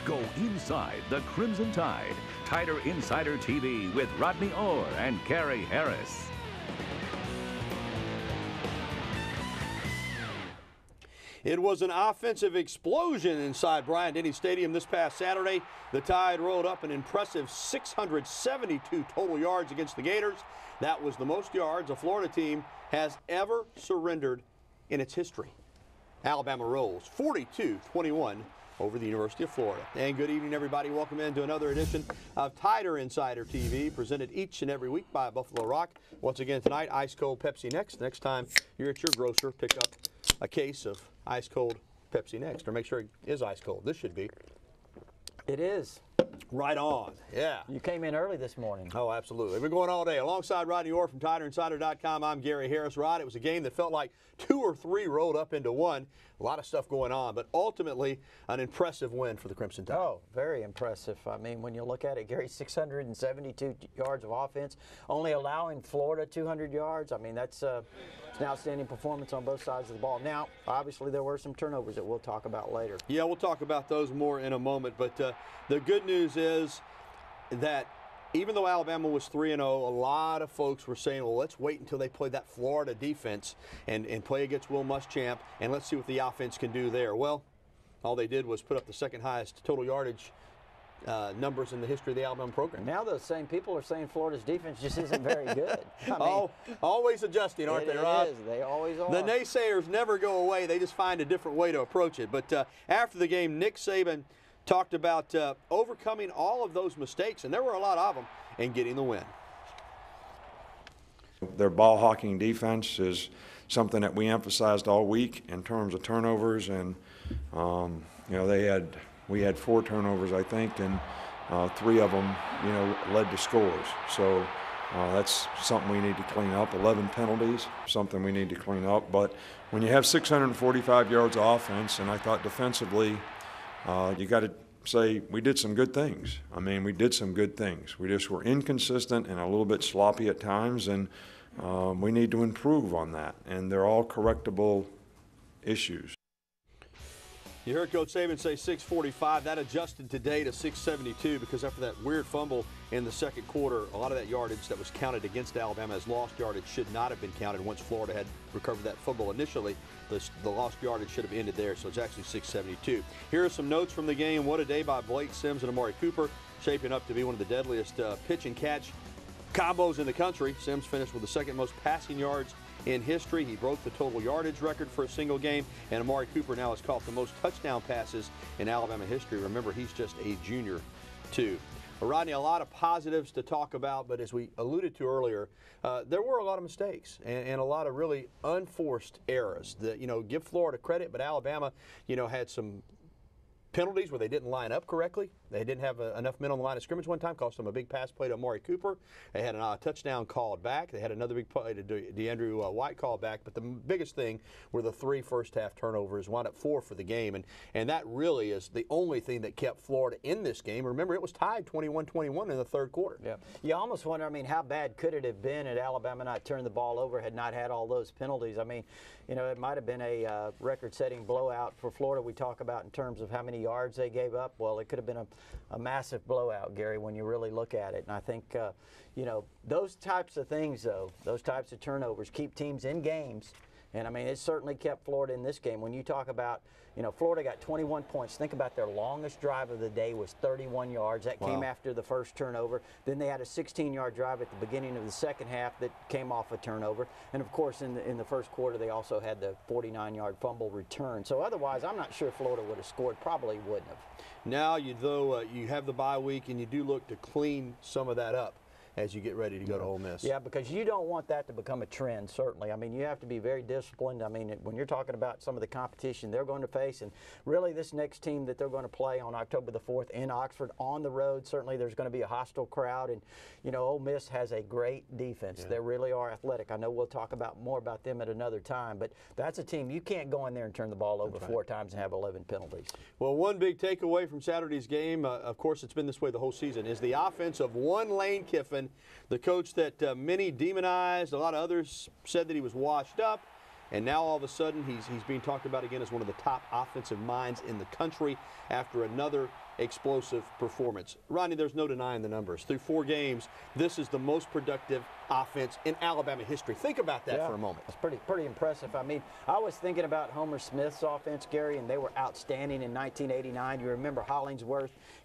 Go inside the Crimson Tide. Tider Insider TV with Rodney Orr and Gary Harris. It was an offensive explosion inside Bryant-Denny Stadium this past Saturday. The Tide rolled up an impressive 672 total yards against the Gators. That was the most yards a Florida team has ever surrendered in its history. Alabama rolls 42-21 over the University of Florida. And good evening, everybody. Welcome into another edition of Tider Insider TV, presented each and every week by Buffalo Rock. Once again tonight, ice cold Pepsi Next. Next time you're at your grocer, pick up a case of ice cold Pepsi Next, or make sure it is ice cold. This should be. It is. Right on. Yeah. You came in early this morning. Oh, absolutely. We're going all day. Alongside Rodney Orr from TiderInsider.com, I'm Gary Harris. Rod, it was a game that felt like two or three rolled up into one. A lot of stuff going on, but ultimately an impressive win for the Crimson Tide. Oh, very impressive. I mean, when you look at it, Gary, 672 yards of offense, only allowing Florida 200 yards. I mean, that's an outstanding performance on both sides of the ball. Now, obviously, there were some turnovers that we'll talk about later. Yeah, we'll talk about those more in a moment, but the good news is that even though Alabama was 3-0, a lot of folks were saying, well, let's wait until they play that Florida defense and play against Will Muschamp, and let's see what the offense can do there. Well, all they did was put up the second highest total yardage numbers in the history of the Alabama program. Now those same people are saying Florida's defense just isn't very good. I mean, always adjusting, aren't they, Rod? It is. They always are. The naysayers never go away. They just find a different way to approach it. But after the game, Nick Saban talked about overcoming all of those mistakes, and there were a lot of them, and getting the win. Their ball hawking defense is something that we emphasized all week in terms of turnovers, and you know, we had 4 turnovers, I think, and 3 of them, you know, led to scores. So that's something we need to clean up. 11 penalties, something we need to clean up. But when you have 645 yards of offense, and I thought defensively, you got to say we did some good things. I mean, we did some good things. We just were inconsistent and a little bit sloppy at times, and we need to improve on that. And they're all correctable issues. You heard Coach Saban say 645. That adjusted today to 672 because after that weird fumble in the second quarter, a lot of that yardage that was counted against Alabama as lost yardage should not have been counted once Florida had recovered that fumble initially. The lost yardage should have ended there, so it's actually 672. Here are some notes from the game. What a day by Blake Sims and Amari Cooper, shaping up to be one of the deadliest pitch and catch combos in the country. Sims finished with the second most passing yards in history. He broke the total yardage record for a single game, and Amari Cooper now has caught the most touchdown passes in Alabama history. Remember, he's just a junior, too. Rodney, a lot of positives to talk about, but as we alluded to earlier, there were a lot of mistakes and a lot of really unforced errors. That, you know, give Florida credit, but Alabama, you know, had some penalties where they didn't line up correctly. They didn't have enough men on the line of scrimmage one time, cost them a big pass play to Amari Cooper. They had a touchdown called back. They had another big play to DeAndrew White called back. But the biggest thing were the 3 first-half turnovers, wound up 4 for the game. And that really is the only thing that kept Florida in this game. Remember, it was tied 21-21 in the third quarter. Yeah. You almost wonder, I mean, how bad could it have been had Alabama not turned the ball over, had not had all those penalties? I mean, you know, it might have been a record-setting blowout for Florida. We talk about in terms of how many yards they gave up. Well, it could have been a massive blowout, Gary, when you really look at it. And I think, you know, those types of things, though, those types of turnovers keep teams in games. And, I mean, it certainly kept Florida in this game. When you talk about, you know, Florida got 21 points. Think about their longest drive of the day was 31 yards. That came after the first turnover. Then they had a 16-yard drive at the beginning of the second half that came off a turnover. And, of course, in the first quarter, they also had the 49-yard fumble return. So, otherwise, I'm not sure Florida would have scored. Probably wouldn't have. Now, you have the bye week, and you do look to clean some of that up as you get ready to go to Ole Miss. Yeah, because you don't want that to become a trend, certainly. I mean, you have to be very disciplined. I mean, when you're talking about some of the competition they're going to face, and really this next team that they're going to play on October the 4th in Oxford on the road, certainly there's going to be a hostile crowd. And, you know, Ole Miss has a great defense. Yeah. They really are athletic. I know we'll talk more about them at another time, but that's a team you can't go in there and turn the ball over 4 times and have 11 penalties. Well, one big takeaway from Saturday's game, of course it's been this way the whole season, is the offense of one Lane Kiffin, the coach that many demonized. A lot of others said that he was washed up. And now all of a sudden he's being talked about again as one of the top offensive minds in the country after another explosive performance. Rodney, there's no denying the numbers. Through 4 games, this is the most productive offense in Alabama history. Think about that for a moment. It's pretty impressive. I mean, I was thinking about Homer Smith's offense, Gary, and they were outstanding in 1989. You remember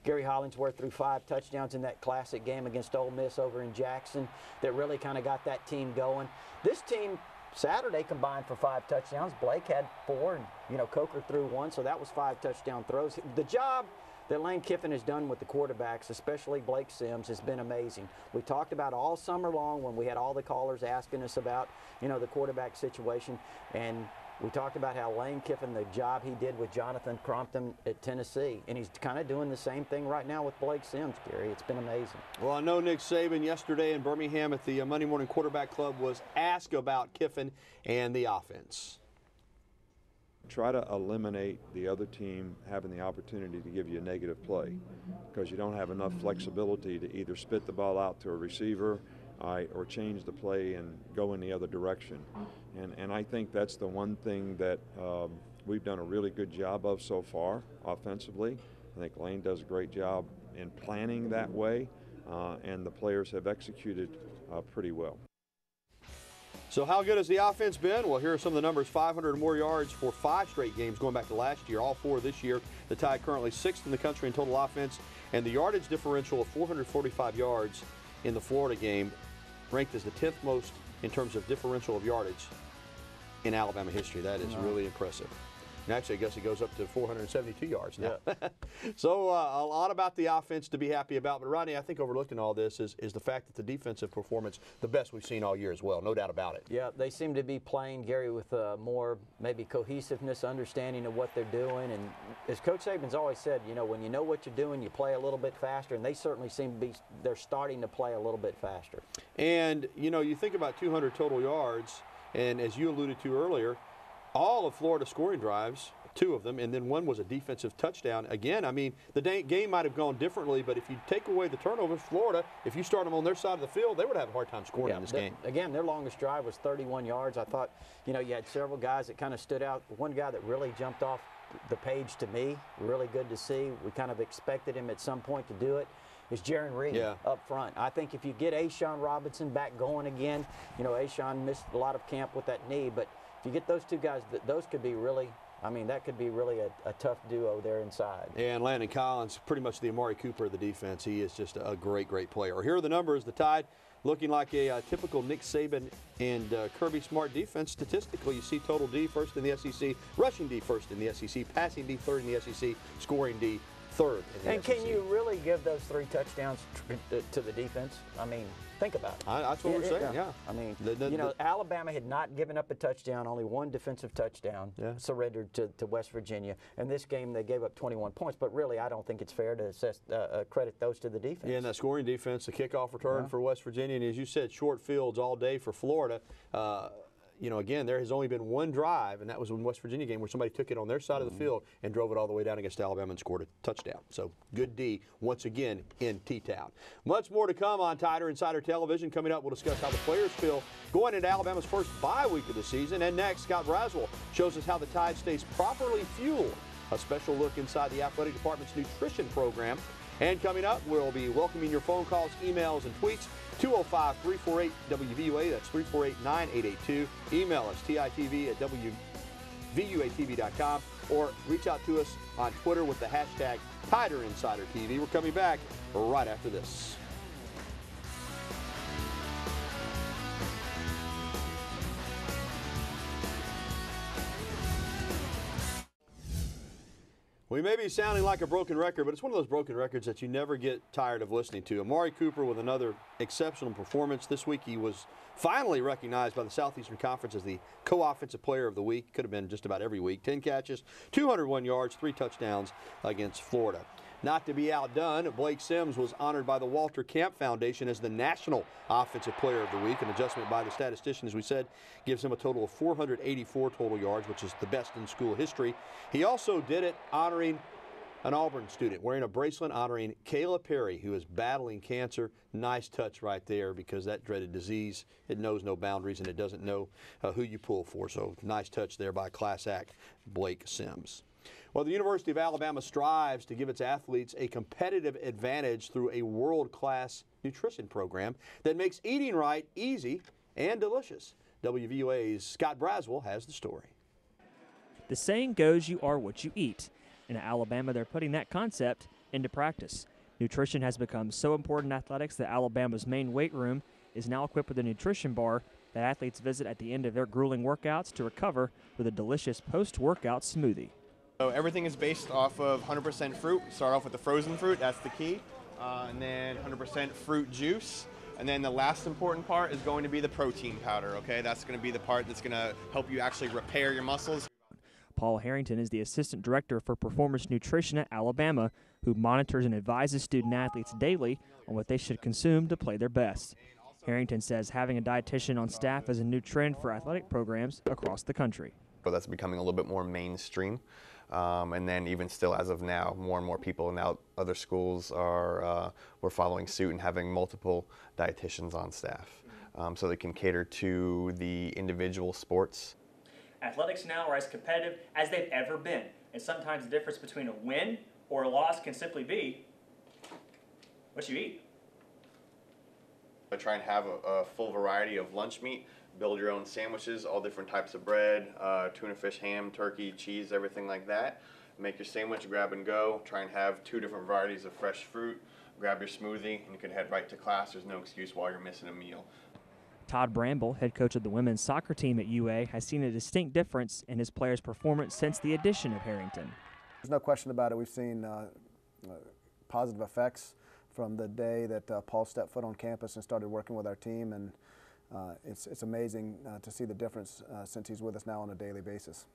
Gary Hollingsworth threw 5 touchdowns in that classic game against Ole Miss over in Jackson that really kind of got that team going. This team Saturday combined for 5 touchdowns. Blake had 4, and Coker threw 1, so that was 5 touchdown throws. The job that Lane Kiffin has done with the quarterbacks, especially Blake Sims, has been amazing. We talked about all summer long when we had all the callers asking us about, the quarterback situation, and we talked about how Lane Kiffin, the job he did with Jonathan Crompton at Tennessee, and he's kind of doing the same thing right now with Blake Sims, Gary. It's been amazing. Well, I know Nick Saban yesterday in Birmingham at the Monday Morning Quarterback Club was asked about Kiffin and the offense. Try to eliminate the other team having the opportunity to give you a negative play because you don't have enough flexibility to either spit the ball out to a receiver or change the play and go in the other direction. And I think that's the one thing that we've done a really good job of so far offensively. I think Lane does a great job in planning that way, and the players have executed pretty well. So how good has the offense been? Well, here are some of the numbers. 500 or more yards for 5 straight games going back to last year, all 4 this year. The Tide currently 6th in the country in total offense, and the yardage differential of 445 yards in the Florida game, ranked as the 10th most in terms of differential of yardage in Alabama history. That is really impressive. And actually, I guess it goes up to 472 yards now. Yeah. So a lot about the offense to be happy about. But, Rodney, I think overlooked in all this is the fact that the defensive performance, the best we've seen all year as well, no doubt about it. Yeah, they seem to be playing, Gary, with more maybe cohesiveness, understanding of what they're doing. And as Coach Saban's always said, when you know what you're doing, you play a little bit faster. And they certainly seem to be – they're starting to play a little bit faster. And, you think about 200 total yards, and as you alluded to earlier, all of Florida scoring drives, 2 of them, and then 1 was a defensive touchdown. Again, I mean, the game might have gone differently, but if you take away the turnovers, Florida, if you start them on their side of the field, they would have a hard time scoring in this game. Again, their longest drive was 31 yards. I thought, you had several guys that kind of stood out. One guy that really jumped off the page to me, really good to see. We kind of expected him at some point to do it. Is Jaron Reed up front. I think if you get A'Shawn Robinson back going again, A'Shawn missed a lot of camp with that knee, but if you get those 2 guys, those could be really, that could be really a tough duo there inside. Yeah, and Landon Collins, pretty much the Amari Cooper of the defense. He is just a great, great player. Here are the numbers. The Tide looking like a typical Nick Saban and Kirby Smart defense. Statistically, you see total D first in the SEC, rushing D first in the SEC, passing D third in the SEC, scoring D third in the SEC. And can you really give those 3 touchdowns to the defense? I mean, think about it. That's what we're saying, yeah. I mean, Alabama had not given up a touchdown, only 1 defensive touchdown surrendered to West Virginia. And this game, they gave up 21 points. But really, I don't think it's fair to credit those to the defense. Yeah, and that scoring defense, the kickoff return for West Virginia, and as you said, short fields all day for Florida. Again, there has only been 1 drive, and that was in West Virginia game where somebody took it on their side of the field and drove it all the way down against Alabama and scored a touchdown. So good D once again in T-Town. Much more to come on Tider Insider Television. Coming up, we'll discuss how the players feel going into Alabama's first bye week of the season. And next, Scott Braswell shows us how the Tide stays properly fueled. A special look inside the athletic department's nutrition program. And coming up, we'll be welcoming your phone calls, emails, and tweets. 205-348-WVUA, that's 348-9882. Email us, TITV@WVUATV.com, or reach out to us on Twitter with the hashtag TiderInsiderTV. We're coming back right after this. We may be sounding like a broken record, but it's one of those broken records that you never get tired of listening to. Amari Cooper with another exceptional performance. This week he was finally recognized by the Southeastern Conference as the co-offensive player of the week. Could have been just about every week. 10 catches, 201 yards, 3 touchdowns against Florida. Not to be outdone, Blake Sims was honored by the Walter Camp Foundation as the National Offensive Player of the Week. An adjustment by the statistician, as we said, gives him a total of 484 total yards, which is the best in school history. He also did it honoring An Auburn student wearing a bracelet honoring Kayla Perry, who is battling cancer. Nice touch right there, because that dreaded disease, it knows no boundaries and it doesn't know who you pull for. So nice touch there by class act Blake Sims. Well, the University of Alabama strives to give its athletes a competitive advantage through a world-class nutrition program that makes eating right easy and delicious. WVUA's Scott Braswell has the story. The saying goes, you are what you eat. In Alabama, they're putting that concept into practice. Nutrition has become so important in athletics that Alabama's main weight room is now equipped with a nutrition bar that athletes visit at the end of their grueling workouts to recover with a delicious post-workout smoothie. So everything is based off of 100% fruit. Start off with the frozen fruit, that's the key, and then 100% fruit juice. And then the last important part is going to be the protein powder, okay? That's going to be the part that's going to help you actually repair your muscles. Paul Harrington is the Assistant Director for Performance Nutrition at Alabama, who monitors and advises student-athletes daily on what they should consume to play their best. Harrington says having a dietitian on staff is a new trend for athletic programs across the country. So that's becoming a little bit more mainstream. And then even still, as of now, more and more people now, other schools are we're following suit and having multiple dietitians on staff, so they can cater to the individual sports. Athletics now are as competitive as they've ever been, and sometimes the difference between a win or a loss can simply be what you eat. I try and have a full variety of lunch meat, build your own sandwiches, all different types of bread, tuna fish, ham, turkey, cheese, everything like that. Make your sandwich, grab and go. Try and have 2 different varieties of fresh fruit. Grab your smoothie, and you can head right to class. There's no excuse why you're missing a meal. Todd Bramble, head coach of the women's soccer team at UA, has seen a distinct difference in his players' performance since the addition of Harrington. There's no question about it. We've seen positive effects from the day that Paul stepped foot on campus and started working with our team, and it's amazing to see the difference since he's with us now on a daily basis.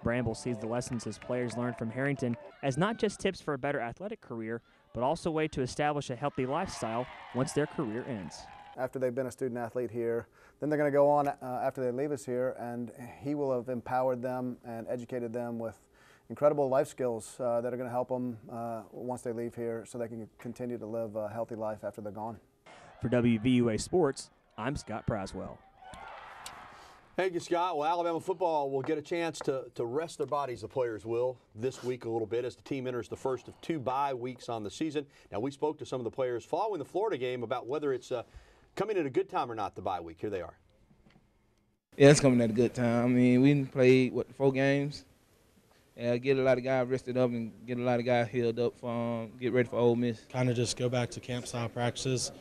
Bramble sees the lessons his players learned from Harrington as not just tips for a better athletic career, but also a way to establish a healthy lifestyle once their career ends. After they've been a student athlete here, then they're going to go on after they leave us here, and he will have empowered them and educated them with incredible life skills that are going to help them once they leave here, so they can continue to live a healthy life after they're gone. For WVUA Sports, I'm Scott Braswell. Thank you, Scott. Well, Alabama football will get a chance to rest their bodies, the players will, this week a little bit as the team enters the first of 2 bye weeks on the season. Now, we spoke to some of the players following the Florida game about whether it's coming at a good time or not, the bye week. Here they are. Yeah, it's coming at a good time. I mean, we played, 4 games? Get a lot of guys rested up and get a lot of guys healed up for get ready for Ole Miss. Kind of just go back to camp-style practices,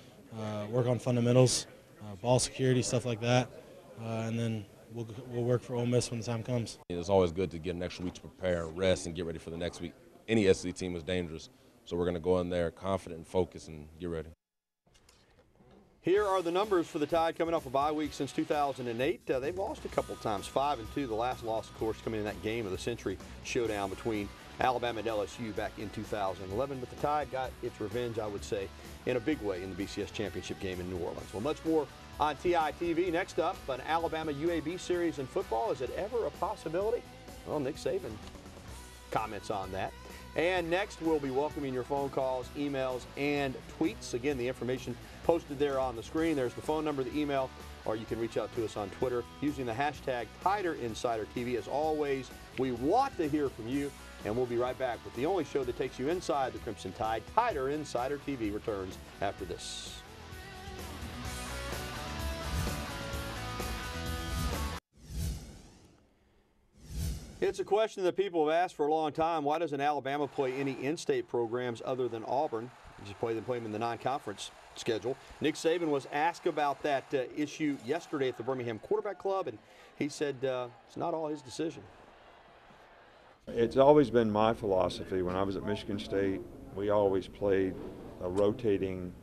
work on fundamentals, ball security, stuff like that, and then we'll work for Ole Miss when the time comes. It's always good to get an extra week to prepare, rest, and get ready for the next week. Any SEC team is dangerous, so we're going to go in there confident and focused and get ready. Here are the numbers for the Tide coming off a bye week since 2008. They've lost a couple times, 5-2. The last loss, of course, coming in that game of the century showdown between Alabama and LSU back in 2011. But the Tide got its revenge, I would say, in a big way in the BCS championship game in New Orleans. Well, much more on TITV. Next up, an Alabama UAB series in football. Is it ever a possibility? Well, Nick Saban comments on that. And next, we'll be welcoming your phone calls, emails, and tweets. Again, the information posted there on the screen. There's the phone number, the email, or you can reach out to us on Twitter using the hashtag TiderInsiderTV. As always, we want to hear from you, and we'll be right back with the only show that takes you inside the Crimson Tide. Tider Insider TV returns after this. It's a question that people have asked for a long time. Why doesn't Alabama play any in-state programs other than Auburn? Just play them in the non-conference schedule. Nick Saban was asked about that issue yesterday at the Birmingham Quarterback Club, and he said it's not all his decision. It's always been my philosophy. When I was at Michigan State, we always played a rotating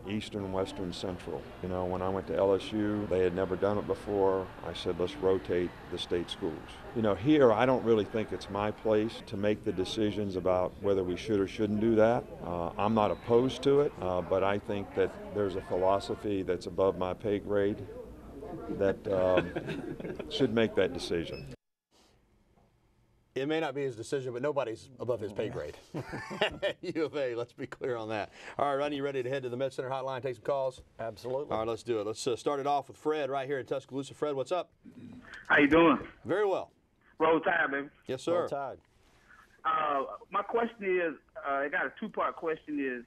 Eastern, Western, Central. You know, when I went to LSU, they had never done it before. I said, let's rotate the state schools. You know, here, I don't really think it's my place to make the decisions about whether we should or shouldn't do that. I'm not opposed to it, but I think that there's a philosophy that's above my pay grade that should make that decision. It may not be his decision, but nobody's above his pay grade. U of A, let's be clear on that. All right, Ronnie, you ready to head to the Med Center hotline, take some calls? Absolutely. All right, let's do it. Let's start it off with Fred right here in Tuscaloosa. Fred, what's up? How you doing? Very well. Roll Tide, baby. Yes, sir. Roll Tide. My question is, I got a two-part question is,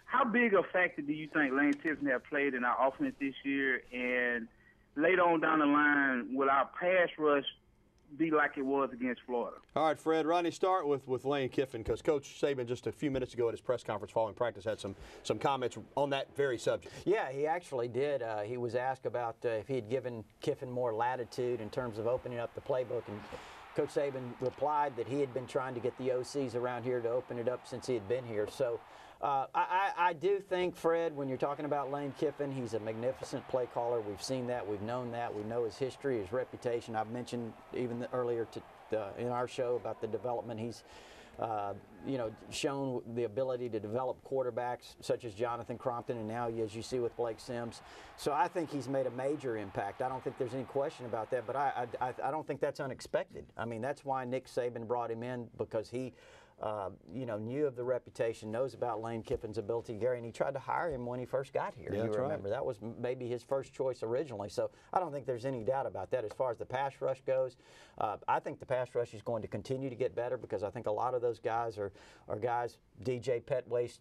how big a factor do you think Lane Kiffin have played in our offense this year? And later on down the line, will our pass rush be like it was against Florida? All right, Fred. Ronnie, start with Lane Kiffin, because Coach Saban just a few minutes ago at his press conference following practice had some comments on that very subject. Yeah, he actually did. He was asked about if he had given Kiffin more latitude in terms of opening up the playbook, and Coach Saban replied that he had been trying to get the OCs around here to open it up since he had been here. So I do think, Fred, when you're talking about Lane Kiffin, he's a magnificent play caller. We've seen that. We've known that. We know his history, his reputation. I've mentioned even earlier in our show about the development he's shown the ability to develop quarterbacks such as Jonathan Crompton, and now, as you see, with Blake Sims. So I think he's made a major impact. I don't think there's any question about that, but I don't think that's unexpected. I mean, that's why Nick Saban brought him in, because he knew of the reputation, knows about Lane Kiffin's ability, Gary, and he tried to hire him when he first got here. Yeah, you remember. That was maybe his first choice originally. So I don't think there's any doubt about that. As far as the pass rush goes, I think the pass rush is going to continue to get better, because I think a lot of those guys are guys. DJ Petway,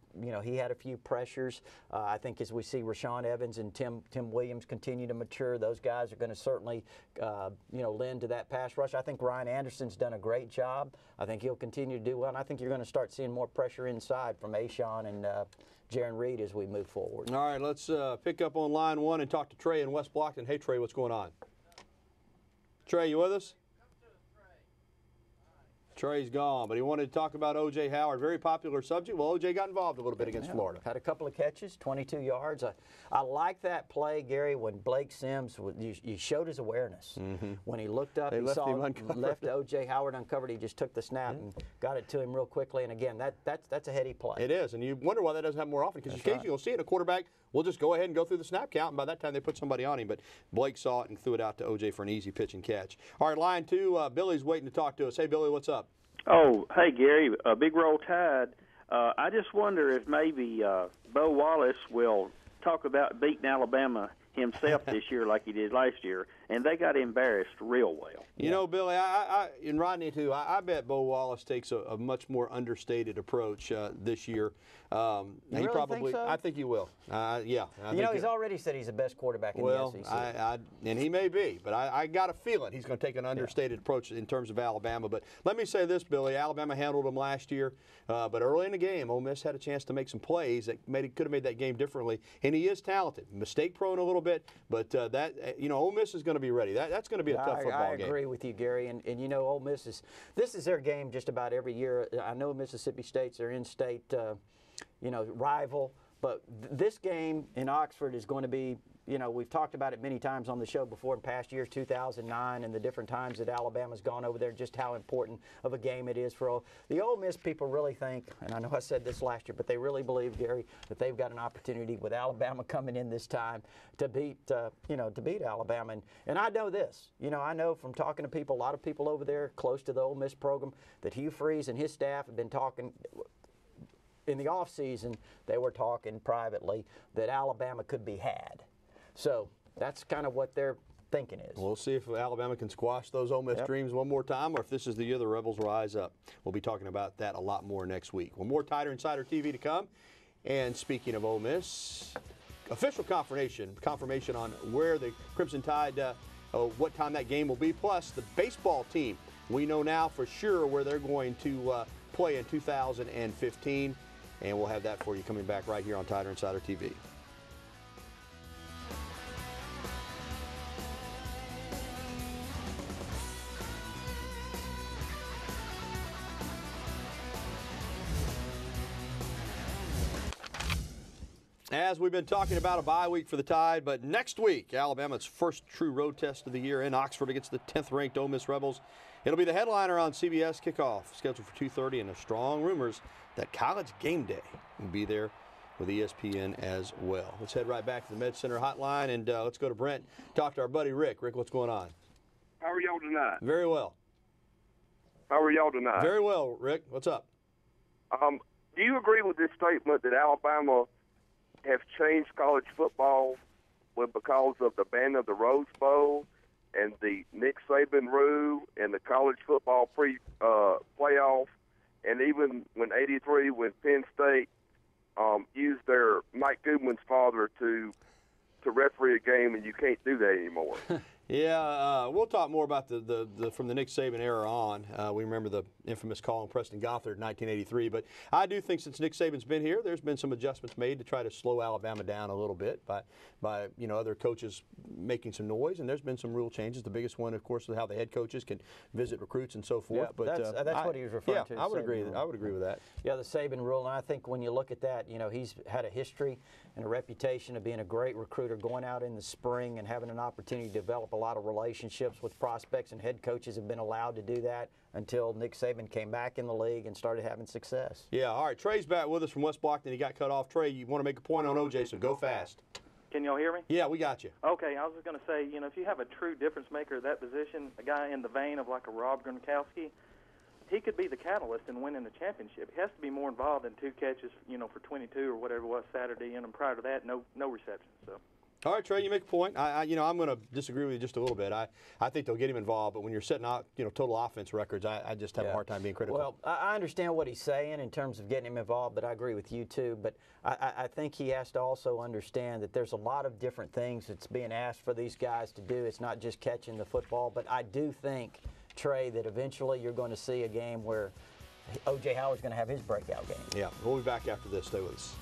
he had a few pressures. I think as we see Rashawn Evans and Tim Williams continue to mature, those guys are going to certainly, lend to that pass rush. I think Ryan Anderson's done a great job. I think he'll continue to do well, and I think you're going to start seeing more pressure inside from Ashawn and Jaron Reed as we move forward. All right, let's pick up on line one and talk to Trey in West Blockton. Hey, Trey, what's going on? Trey, you with us? Trey's gone, but he wanted to talk about O.J. Howard. Very popular subject. Well, O.J. got involved a little bit against Florida. Had a couple of catches, 22 yards. I like that play, Gary, when Blake Sims, you showed his awareness. When he looked up, he left O.J. Howard uncovered. He just took the snap and got it to him real quickly. And, again, that's a heady play. It is, and you wonder why that doesn't happen more often, because occasionally you'll see it. A quarterback will just go ahead and go through the snap count, and by that time they put somebody on him. But Blake saw it and threw it out to O.J. for an easy pitch and catch. All right, line two, Billy's waiting to talk to us. Hey, Billy, what's up? Oh, hey, Gary, Big Roll Tide. I just wonder if maybe Bo Wallace will talk about beating Alabama himself this year like he did last year, and they got embarrassed real well. You know, Billy, and Rodney too, I bet Bo Wallace takes a much more understated approach this year. You really think so? I think he will. Yeah. He's already said he's the best quarterback in the SEC. And he may be, but I got a feeling he's going to take an understated approach in terms of Alabama. But let me say this, Billy, Alabama handled them last year, but early in the game, Ole Miss had a chance to make some plays that could have made that game differently. And he is talented, mistake prone a little bit, but Ole Miss is going to be ready. That's going to be a tough football game. I agree with you, Gary. And Ole Miss this is their game just about every year. I know Mississippi State's their in-state rival, but this game in Oxford is going to be, we've talked about it many times on the show before in past years, 2009 and the different times that Alabama's gone over there, just how important of a game it is for the Ole Miss people. Really think, and I know I said this last year, but they really believe, Gary, that they've got an opportunity with Alabama coming in this time to beat Alabama. And I know this, I know from talking to people, a lot of people over there close to the Ole Miss program, that Hugh Freeze and his staff have been talking. In the offseason, they were talking privately that Alabama could be had. So that's kind of what their thinking is. We'll see if Alabama can squash those Ole Miss dreams one more time, or if this is the year the Rebels rise up. We'll be talking about that a lot more next week. Well, more Tider Insider TV to come. And speaking of Ole Miss, official confirmation on where the Crimson Tide, what time that game will be, plus the baseball team. We know now for sure where they're going to play in 2015. And we'll have that for you coming back right here on Tider Insider TV. As we've been talking about, a bye week for the Tide, but next week, Alabama's first true road test of the year in Oxford against the 10th-ranked Ole Miss Rebels. It'll be the headliner on CBS kickoff, scheduled for 2:30, and there's strong rumors that College Game Day will be there with ESPN as well. Let's head right back to the Med Center hotline, and let's go to Brent, talk to our buddy Rick. Rick, what's going on? How are y'all tonight? Very well. How are y'all tonight? Very well, Rick. What's up? Do you agree with this statement that Alabama has changed college football because of the ban of the Rose Bowl and the Nick Saban rule and the college football playoff, and even when '83, when Penn State used their Mike Goodwin's father to referee a game, and you can't do that anymore? Yeah, we'll talk more about the from the Nick Saban era on. We remember the infamous call on Preston Gothard in 1983. But I do think since Nick Saban's been here, there's been some adjustments made to try to slow Alabama down a little bit by other coaches making some noise, and there's been some rule changes. The biggest one, of course, is how the head coaches can visit recruits and so forth. Yeah, but that's what he was referring to. I would agree. I would agree with that. Yeah, the Saban rule, and I think when you look at that, he's had a history and a reputation of being a great recruiter, going out in the spring and having an opportunity to develop a lot of relationships with prospects, and head coaches have been allowed to do that until Nick Saban came back in the league and started having success. Yeah, all right. Trey's back with us from West Blockton. He got cut off. Trey, you want to make a point on OJ, so go fast. Can y'all hear me? Yeah, we got you. Okay, I was just going to say, if you have a true difference maker at that position, a guy in the vein of like a Rob Gronkowski, he could be the catalyst in winning the championship. He has to be more involved than 2 catches, for 22 or whatever it was Saturday, and prior to that, no reception. So. All right, Trey, you make a point. I'm going to disagree with you just a little bit. I think they'll get him involved, but when you're setting out, total offense records, I just have a hard time being critical. Well, I understand what he's saying in terms of getting him involved, but I agree with you too. But I think he has to also understand that there's a lot of different things that's being asked for these guys to do. It's not just catching the football, but I do think, Trey, that eventually you're going to see a game where O.J. Howard's going to have his breakout game. Yeah, we'll be back after this. Stay with us.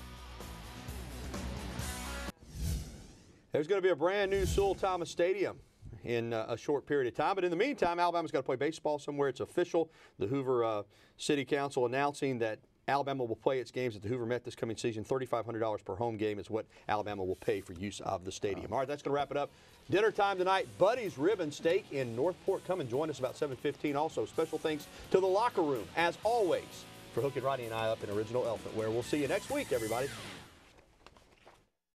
There's going to be a brand new Sewell Thomas Stadium in a short period of time. But in the meantime, Alabama's got to play baseball somewhere. It's official. The Hoover City Council announcing that Alabama will play its games at the Hoover Met this coming season. $3,500 per home game is what Alabama will pay for use of the stadium. All right, that's going to wrap it up. Dinner time tonight. Buddy's Rib and Steak in Northport. Come and join us about 7:15. Also, special thanks to the locker room, as always, for hooking Rodney and I up in Original Elephant Wear. We'll see you next week, everybody.